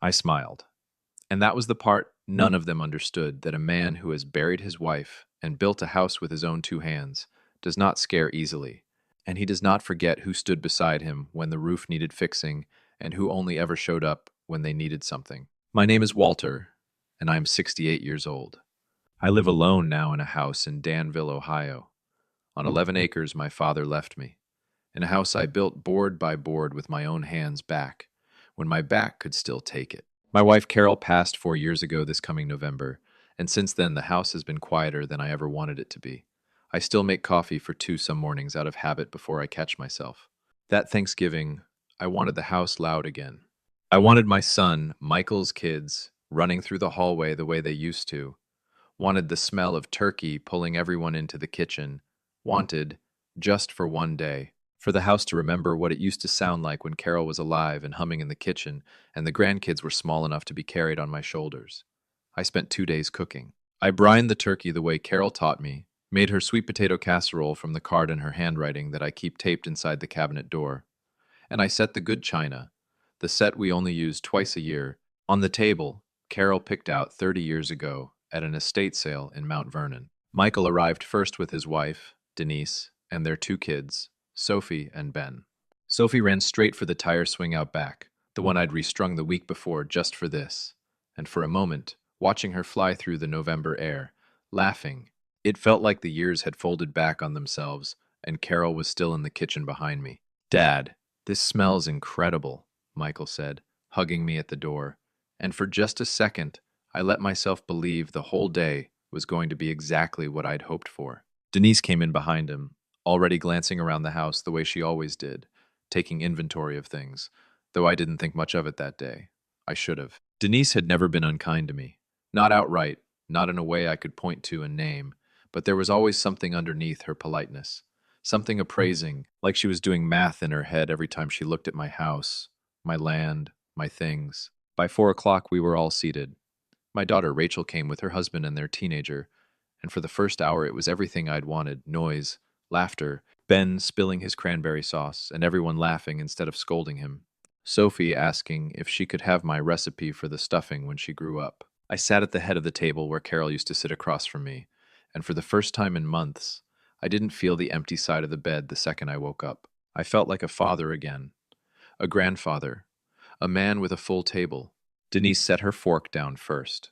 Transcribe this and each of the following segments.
I smiled. And that was the part none of them understood, that a man who has buried his wife and built a house with his own two hands does not scare easily, and he does not forget who stood beside him when the roof needed fixing and who only ever showed up when they needed something. My name is Walter, and I am 68 years old. I live alone now in a house in Danville, Ohio, on 11 acres my father left me, in a house I built board by board with my own hands back, when my back could still take it. My wife Carol passed 4 years ago this coming November, and since then the house has been quieter than I ever wanted it to be. I still make coffee for two some mornings out of habit before I catch myself. That Thanksgiving, I wanted the house loud again. I wanted my son, Michael's kids, running through the hallway the way they used to, wanted the smell of turkey pulling everyone into the kitchen, wanted, just for one day, for the house to remember what it used to sound like when Carol was alive and humming in the kitchen, and the grandkids were small enough to be carried on my shoulders. I spent 2 days cooking. I brined the turkey the way Carol taught me, made her sweet potato casserole from the card in her handwriting that I keep taped inside the cabinet door, and I set the good china, the set we only use twice a year, on the table Carol picked out 30 years ago at an estate sale in Mount Vernon. Michael arrived first with his wife, Denise, and their two kids, Sophie and Ben. Sophie ran straight for the tire swing out back, the one I'd restrung the week before just for this, and for a moment, watching her fly through the November air, laughing, it felt like the years had folded back on themselves and Carol was still in the kitchen behind me. Dad, this smells incredible, Michael said, hugging me at the door, and for just a second, I let myself believe the whole day was going to be exactly what I'd hoped for. Denise came in behind him, already glancing around the house the way she always did, taking inventory of things, though I didn't think much of it that day. I should have. Denise had never been unkind to me. Not outright, not in a way I could point to and name, but there was always something underneath her politeness. Something appraising, like she was doing math in her head every time she looked at my house, my land, my things. By 4 o'clock, we were all seated. My daughter Rachel came with her husband and their teenager, and for the first hour it was everything I'd wanted: noise, laughter, Ben spilling his cranberry sauce, and everyone laughing instead of scolding him. Sophie asking if she could have my recipe for the stuffing when she grew up. I sat at the head of the table where Carol used to sit across from me, and for the first time in months, I didn't feel the empty side of the bed the second I woke up. I felt like a father again, a grandfather, a man with a full table. Denise set her fork down first.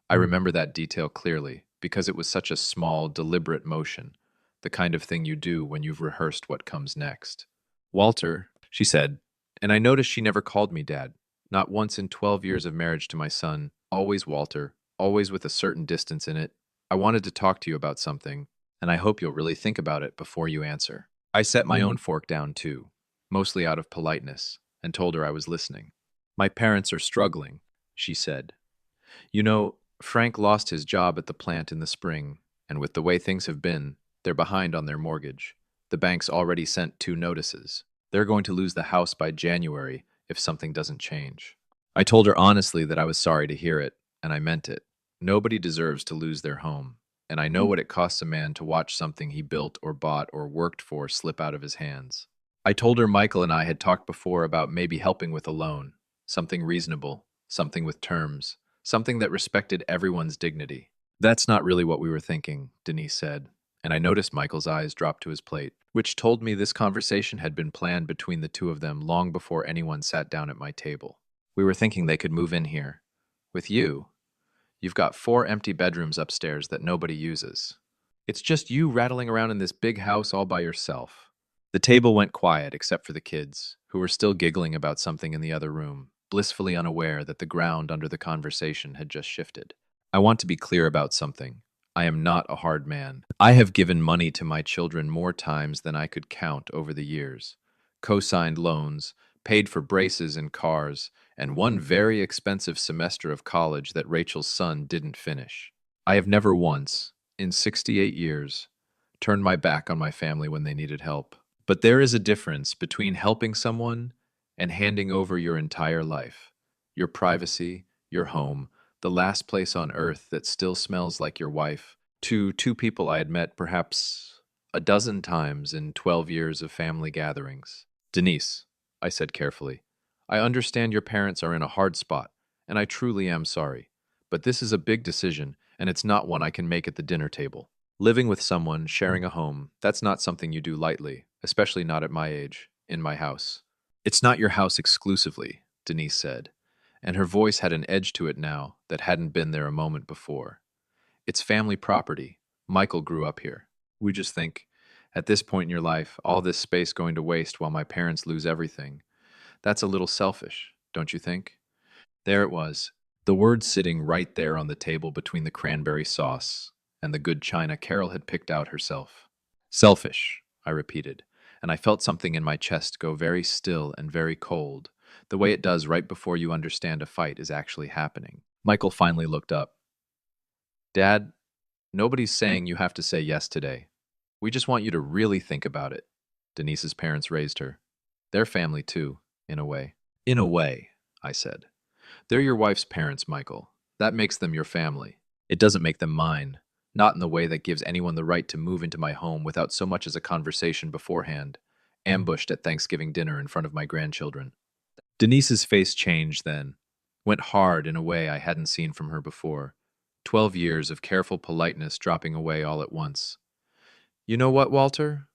I remember that detail clearly, because it was such a small, deliberate motion, the kind of thing you do when you've rehearsed what comes next. Walter, she said, and I noticed she never called me Dad. Not once in 12 years of marriage to my son, always Walter, always with a certain distance in it. I wanted to talk to you about something, and I hope you'll really think about it before you answer. I set my own fork down too, mostly out of politeness, and told her I was listening. My parents are struggling, she said. You know, Frank lost his job at the plant in the spring, and with the way things have been, they're behind on their mortgage. The bank's already sent 2 notices. They're going to lose the house by January if something doesn't change. I told her honestly that I was sorry to hear it, and I meant it. Nobody deserves to lose their home, and I know what it costs a man to watch something he built or bought or worked for slip out of his hands. I told her Michael and I had talked before about maybe helping with a loan, something reasonable, something with terms, something that respected everyone's dignity. That's not really what we were thinking, Denise said, and I noticed Michael's eyes drop to his plate, which told me this conversation had been planned between the two of them long before anyone sat down at my table. We were thinking they could move in here. With you, you've got 4 empty bedrooms upstairs that nobody uses. It's just you rattling around in this big house all by yourself. The table went quiet except for the kids, who were still giggling about something in the other room, blissfully unaware that the ground under the conversation had just shifted. I want to be clear about something. I am not a hard man. I have given money to my children more times than I could count over the years. Co-signed loans, paid for braces and cars, and one very expensive semester of college that Rachel's son didn't finish. I have never once, in 68 years, turned my back on my family when they needed help. But there is a difference between helping someone and handing over your entire life, your privacy, your home, the last place on earth that still smells like your wife, to two people I had met perhaps a dozen times in 12 years of family gatherings. Denise, I said carefully, I understand your parents are in a hard spot, and I truly am sorry. But this is a big decision, and it's not one I can make at the dinner table. Living with someone, sharing a home, that's not something you do lightly, especially not at my age, in my house. It's not your house exclusively, Denise said, and her voice had an edge to it now that hadn't been there a moment before. It's family property. Michael grew up here. We just think, at this point in your life, all this space going to waste while my parents lose everything. That's a little selfish, don't you think? There it was, the words sitting right there on the table between the cranberry sauce and the good china Carol had picked out herself. Selfish, I repeated, and I felt something in my chest go very still and very cold, the way it does right before you understand a fight is actually happening. Michael finally looked up. Dad, nobody's saying you have to say yes today. We just want you to really think about it. Denise's parents raised her. They're family too, in a way. In a way, I said. They're your wife's parents, Michael. That makes them your family. It doesn't make them mine. Not in the way that gives anyone the right to move into my home without so much as a conversation beforehand, ambushed at Thanksgiving dinner in front of my grandchildren. Denise's face changed then, went hard in a way I hadn't seen from her before. 12 years of careful politeness dropping away all at once. You know what, Walter?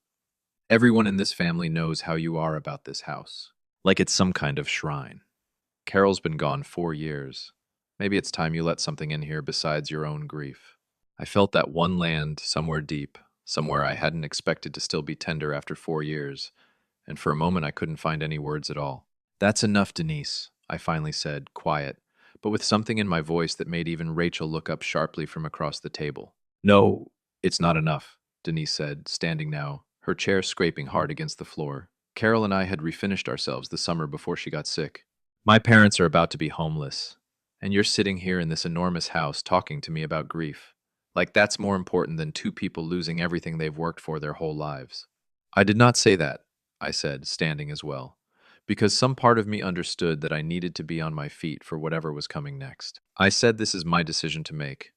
Everyone in this family knows how you are about this house. Like it's some kind of shrine. Carol's been gone 4 years. Maybe it's time you let something in here besides your own grief. I felt that one land somewhere deep, somewhere I hadn't expected to still be tender after 4 years, and for a moment I couldn't find any words at all. That's enough, Denise, I finally said, quiet, but with something in my voice that made even Rachel look up sharply from across the table. No, it's not enough, Denise said, standing now, her chair scraping hard against the floor. Carol and I had refinished ourselves the summer before she got sick. My parents are about to be homeless, and you're sitting here in this enormous house talking to me about grief. Like that's more important than two people losing everything they've worked for their whole lives. I did not say that, I said, standing as well, because some part of me understood that I needed to be on my feet for whatever was coming next. I said this is my decision to make,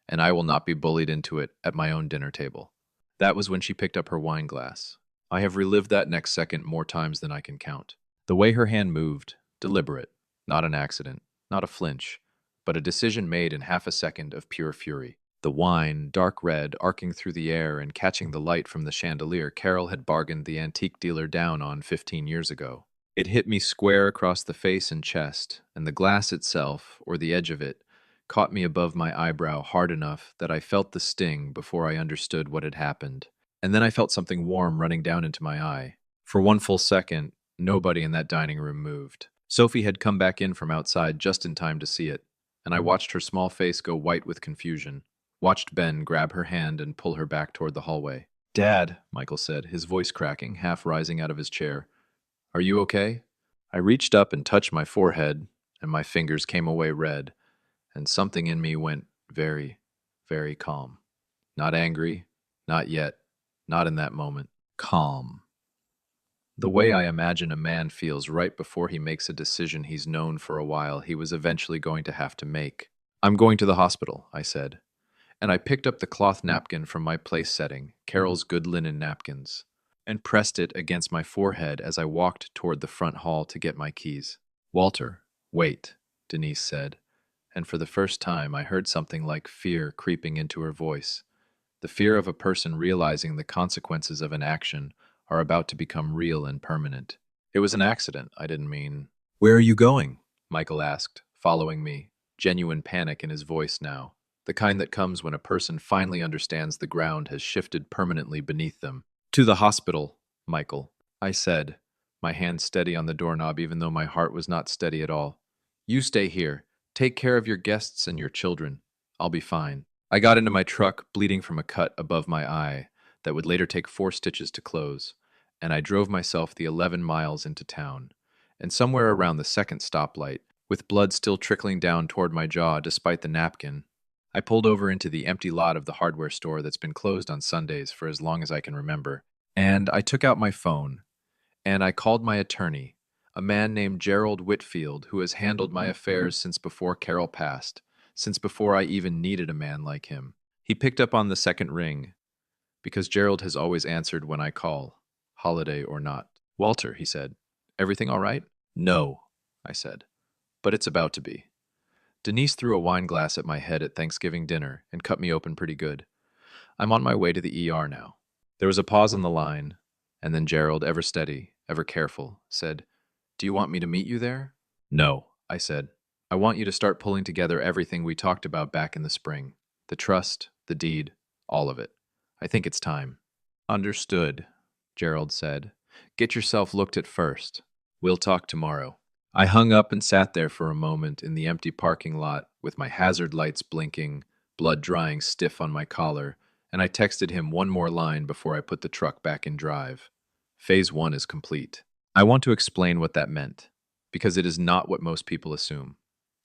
and I will not be bullied into it at my own dinner table. That was when she picked up her wine glass. I have relived that next second more times than I can count. The way her hand moved, deliberate, not an accident, not a flinch, but a decision made in half a second of pure fury. The wine, dark red, arcing through the air and catching the light from the chandelier Carol had bargained the antique dealer down on 15 years ago. It hit me square across the face and chest, and the glass itself, or the edge of it, caught me above my eyebrow hard enough that I felt the sting before I understood what had happened. And then I felt something warm running down into my eye. For one full second, nobody in that dining room moved. Sophie had come back in from outside just in time to see it, and I watched her small face go white with confusion. Watched Ben grab her hand and pull her back toward the hallway. Dad, Michael said, his voice cracking, half rising out of his chair. Are you okay? I reached up and touched my forehead, and my fingers came away red, and something in me went very, very calm. Not angry, not yet, not in that moment. Calm. The way I imagine a man feels right before he makes a decision he's known for a while he was eventually going to have to make. I'm going to the hospital, I said, and I picked up the cloth napkin from my place setting, Carol's good linen napkins, and pressed it against my forehead as I walked toward the front hall to get my keys. Walter, wait, Denise said, and for the first time I heard something like fear creeping into her voice, the fear of a person realizing the consequences of an action are about to become real and permanent. It was an accident, I didn't mean. Where are you going? Michael asked, following me, genuine panic in his voice now, the kind that comes when a person finally understands the ground has shifted permanently beneath them. To the hospital, Michael, I said, my hand steady on the doorknob even though my heart was not steady at all. You stay here. Take care of your guests and your children. I'll be fine. I got into my truck, bleeding from a cut above my eye that would later take 4 stitches to close, and I drove myself the 11 miles into town. And somewhere around the second stoplight, with blood still trickling down toward my jaw despite the napkin, I pulled over into the empty lot of the hardware store that's been closed on Sundays for as long as I can remember. And I took out my phone, and I called my attorney, a man named Gerald Whitfield, who has handled my affairs since before Carol passed, since before I even needed a man like him. He picked up on the second ring, because Gerald has always answered when I call, holiday or not. Walter, he said, everything all right? No, I said, but it's about to be. Denise threw a wine glass at my head at Thanksgiving dinner and cut me open pretty good. I'm on my way to the ER now. There was a pause on the line, and then Gerald, ever steady, ever careful, said, "Do you want me to meet you there?" "No," I said. "I want you to start pulling together everything we talked about back in the spring. The trust, the deed, all of it. I think it's time." "Understood," Gerald said. "Get yourself looked at first. We'll talk tomorrow." I hung up and sat there for a moment in the empty parking lot with my hazard lights blinking, blood drying stiff on my collar, and I texted him one more line before I put the truck back in drive. Phase 1 is complete. I want to explain what that meant, because it is not what most people assume.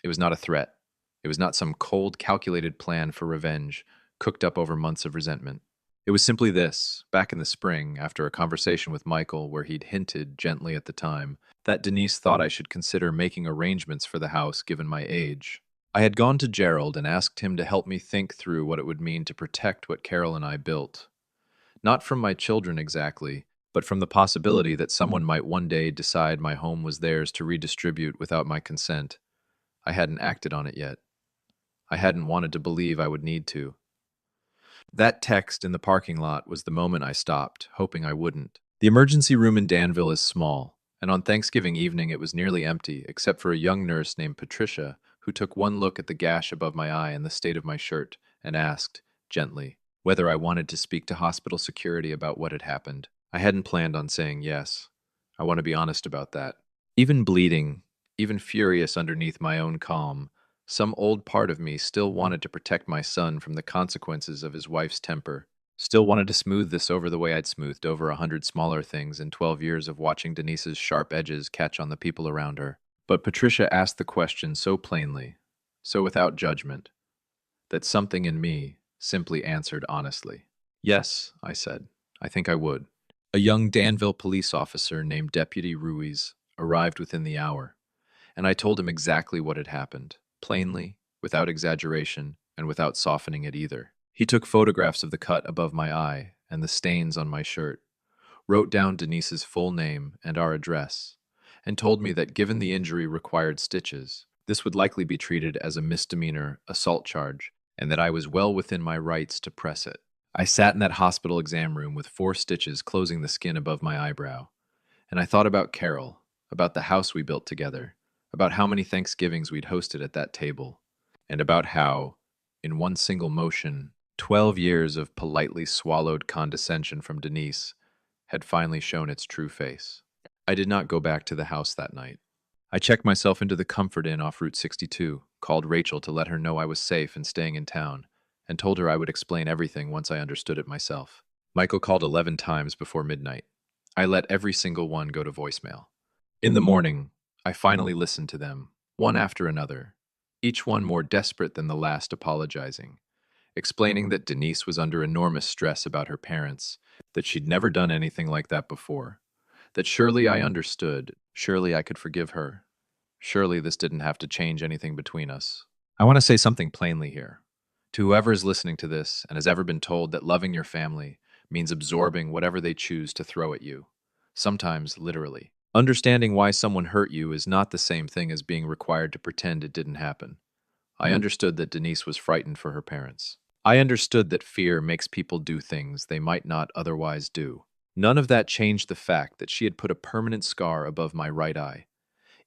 It was not a threat. It was not some cold, calculated plan for revenge, cooked up over months of resentment. It was simply this: back in the spring, after a conversation with Michael where he'd hinted, gently at the time, that Denise thought I should consider making arrangements for the house given my age. I had gone to Gerald and asked him to help me think through what it would mean to protect what Carol and I built. Not from my children exactly, but from the possibility that someone might one day decide my home was theirs to redistribute without my consent. I hadn't acted on it yet. I hadn't wanted to believe I would need to. That text in the parking lot was the moment I stopped, hoping I wouldn't. The emergency room in Danville is small, and on Thanksgiving evening it was nearly empty, except for a young nurse named Patricia, who took one look at the gash above my eye and the state of my shirt, and asked, gently, whether I wanted to speak to hospital security about what had happened. I hadn't planned on saying yes. I want to be honest about that. Even bleeding, even furious underneath my own calm, some old part of me still wanted to protect my son from the consequences of his wife's temper. Still wanted to smooth this over the way I'd smoothed over 100 smaller things in 12 years of watching Denise's sharp edges catch on the people around her. But Patricia asked the question so plainly, so without judgment, that something in me simply answered honestly. "Yes," I said. "I think I would." A young Danville police officer named Deputy Ruiz arrived within the hour, and I told him exactly what had happened, plainly, without exaggeration, and without softening it either. He took photographs of the cut above my eye and the stains on my shirt, wrote down Denise's full name and our address, and told me that given the injury required stitches, this would likely be treated as a misdemeanor assault charge, and that I was well within my rights to press it. I sat in that hospital exam room with 4 stitches closing the skin above my eyebrow, and I thought about Carol, about the house we built together, about how many Thanksgivings we'd hosted at that table, and about how, in one single motion, 12 years of politely swallowed condescension from Denise had finally shown its true face. I did not go back to the house that night. I checked myself into the Comfort Inn off Route 62, called Rachel to let her know I was safe and staying in town, and told her I would explain everything once I understood it myself. Michael called 11 times before midnight. I let every single one go to voicemail. In the morning, I finally listened to them, one after another, each one more desperate than the last apologizing, explaining that Denise was under enormous stress about her parents, that she'd never done anything like that before, that surely I understood, surely I could forgive her, surely this didn't have to change anything between us. I want to say something plainly here. To whoever is listening to this and has ever been told that loving your family means absorbing whatever they choose to throw at you, sometimes literally. Understanding why someone hurt you is not the same thing as being required to pretend it didn't happen. I understood that Denise was frightened for her parents. I understood that fear makes people do things they might not otherwise do. None of that changed the fact that she had put a permanent scar above my right eye.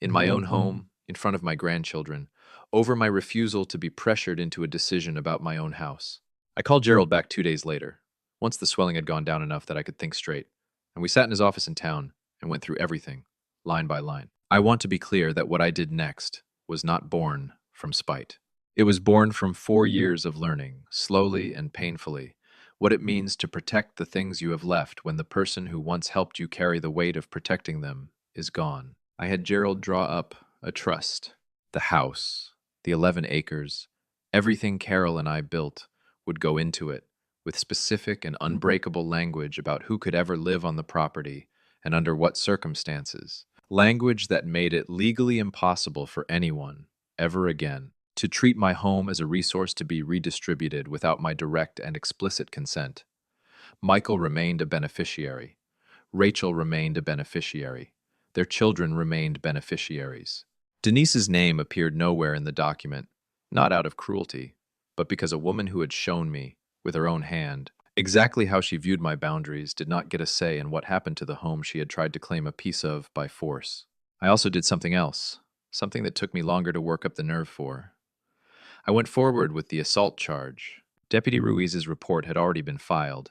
In my own home, in front of my grandchildren, over my refusal to be pressured into a decision about my own house. I called Gerald back 2 days later, once the swelling had gone down enough that I could think straight, and we sat in his office in town and went through everything, line by line. I want to be clear that what I did next was not born from spite. It was born from 4 years of learning, slowly and painfully, what it means to protect the things you have left when the person who once helped you carry the weight of protecting them is gone. I had Gerald draw up a trust. The house, the 11 acres, everything Carol and I built would go into it, with specific and unbreakable language about who could ever live on the property and under what circumstances. Language that made it legally impossible for anyone, ever again, to treat my home as a resource to be redistributed without my direct and explicit consent. Michael remained a beneficiary. Rachel remained a beneficiary. Their children remained beneficiaries. Denise's name appeared nowhere in the document, not out of cruelty, but because a woman who had shown me, with her own hand, exactly how she viewed my boundaries did not get a say in what happened to the home she had tried to claim a piece of by force. I also did something else, something that took me longer to work up the nerve for. I went forward with the assault charge. Deputy Ruiz's report had already been filed,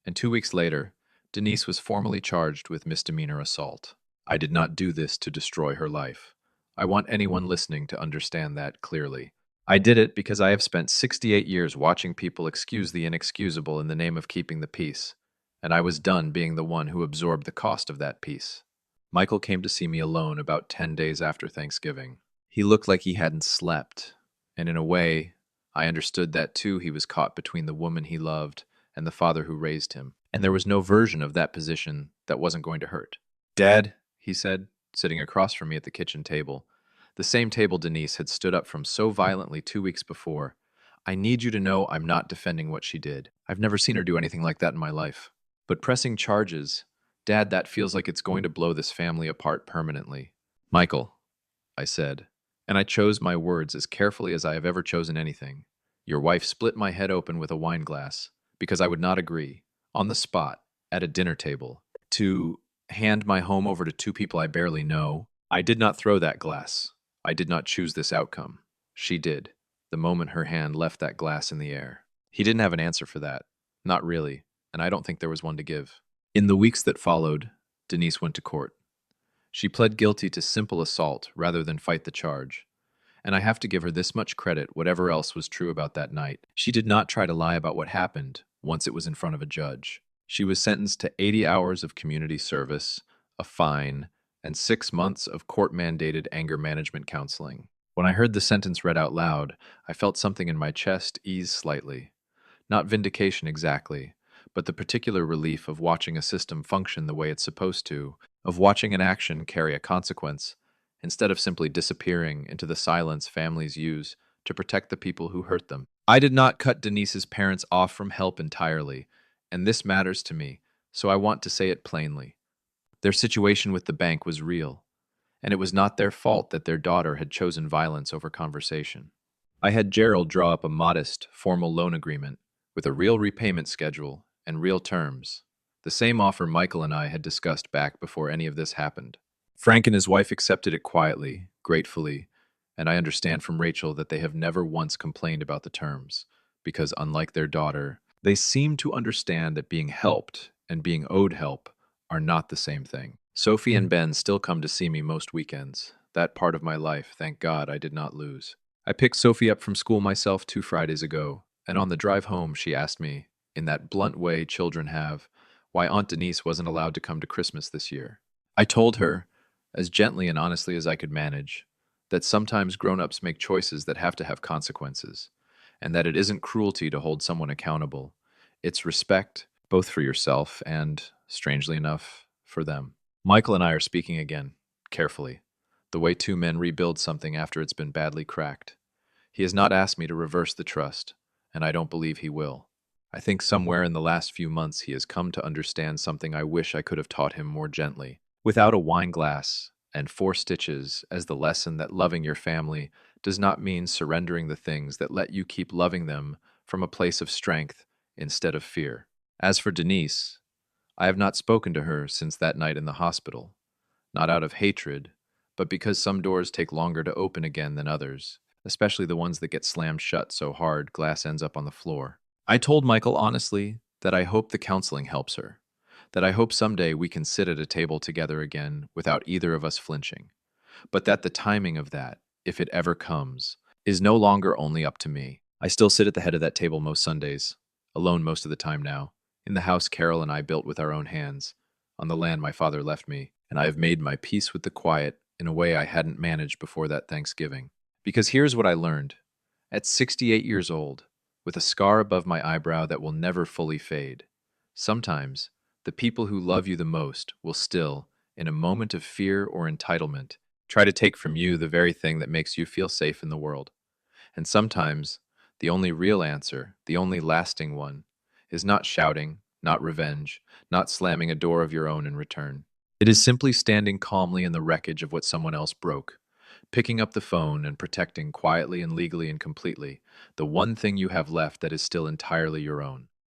and 2 weeks later, Denise was formally charged with misdemeanor assault. I did not do this to destroy her life. I want anyone listening to understand that clearly. I did it because I have spent 68 years watching people excuse the inexcusable in the name of keeping the peace, and I was done being the one who absorbed the cost of that peace. Michael came to see me alone about 10 days after Thanksgiving. He looked like he hadn't slept, and in a way, I understood that too. He was caught between the woman he loved and the father who raised him, and there was no version of that position that wasn't going to hurt. "Dad," he said, sitting across from me at the kitchen table, the same table Denise had stood up from so violently 2 weeks before. "I need you to know I'm not defending what she did. I've never seen her do anything like that in my life. But pressing charges, Dad, that feels like it's going to blow this family apart permanently." "Michael," I said, and I chose my words as carefully as I have ever chosen anything. "Your wife split my head open with a wine glass because I would not agree, on the spot, at a dinner table, to hand my home over to two people I barely know. I did not throw that glass. I did not choose this outcome. She did, the moment her hand left that glass in the air." He didn't have an answer for that. Not really, and I don't think there was one to give. In the weeks that followed, Denise went to court. She pled guilty to simple assault rather than fight the charge. And I have to give her this much credit, whatever else was true about that night. She did not try to lie about what happened once it was in front of a judge. She was sentenced to 80 hours of community service, a fine, and 6 months of court-mandated anger management counseling. When I heard the sentence read out loud, I felt something in my chest ease slightly. Not vindication exactly, but the particular relief of watching a system function the way it's supposed to, of watching an action carry a consequence, instead of simply disappearing into the silence families use to protect the people who hurt them. I did not cut Denise's parents off from help entirely, and this matters to me, so I want to say it plainly. Their situation with the bank was real, and it was not their fault that their daughter had chosen violence over conversation. I had Gerald draw up a modest, formal loan agreement with a real repayment schedule and real terms, the same offer Michael and I had discussed back before any of this happened. Frank and his wife accepted it quietly, gratefully, and I understand from Rachel that they have never once complained about the terms, because unlike their daughter, they seem to understand that being helped and being owed help are not the same thing. Sophie and Ben still come to see me most weekends. That part of my life, thank God, I did not lose. I picked Sophie up from school myself 2 Fridays ago, and on the drive home she asked me, in that blunt way children have, why Aunt Denise wasn't allowed to come to Christmas this year. I told her, as gently and honestly as I could manage, that sometimes grown-ups make choices that have to have consequences, and that it isn't cruelty to hold someone accountable. It's respect, both for yourself and, strangely enough, for them. Michael and I are speaking again, carefully, the way two men rebuild something after it's been badly cracked. He has not asked me to reverse the trust, and I don't believe he will. I think somewhere in the last few months he has come to understand something I wish I could have taught him more gently. Without a wine glass and 4 stitches as the lesson that loving your family does not mean surrendering the things that let you keep loving them from a place of strength instead of fear. As for Denise, I have not spoken to her since that night in the hospital, not out of hatred, but because some doors take longer to open again than others, especially the ones that get slammed shut so hard glass ends up on the floor. I told Michael honestly that I hope the counseling helps her, that I hope someday we can sit at a table together again without either of us flinching, but that the timing of that, if it ever comes, is no longer only up to me. I still sit at the head of that table most Sundays, alone most of the time now, in the house Carol and I built with our own hands, on the land my father left me, and I have made my peace with the quiet in a way I hadn't managed before that Thanksgiving. Because here's what I learned. At 68 years old, with a scar above my eyebrow that will never fully fade, sometimes the people who love you the most will still, in a moment of fear or entitlement, try to take from you the very thing that makes you feel safe in the world. And sometimes, the only real answer, the only lasting one, is not shouting, not revenge, not slamming a door of your own in return. It is simply standing calmly in the wreckage of what someone else broke, picking up the phone and protecting quietly and legally and completely the one thing you have left that is still entirely your own.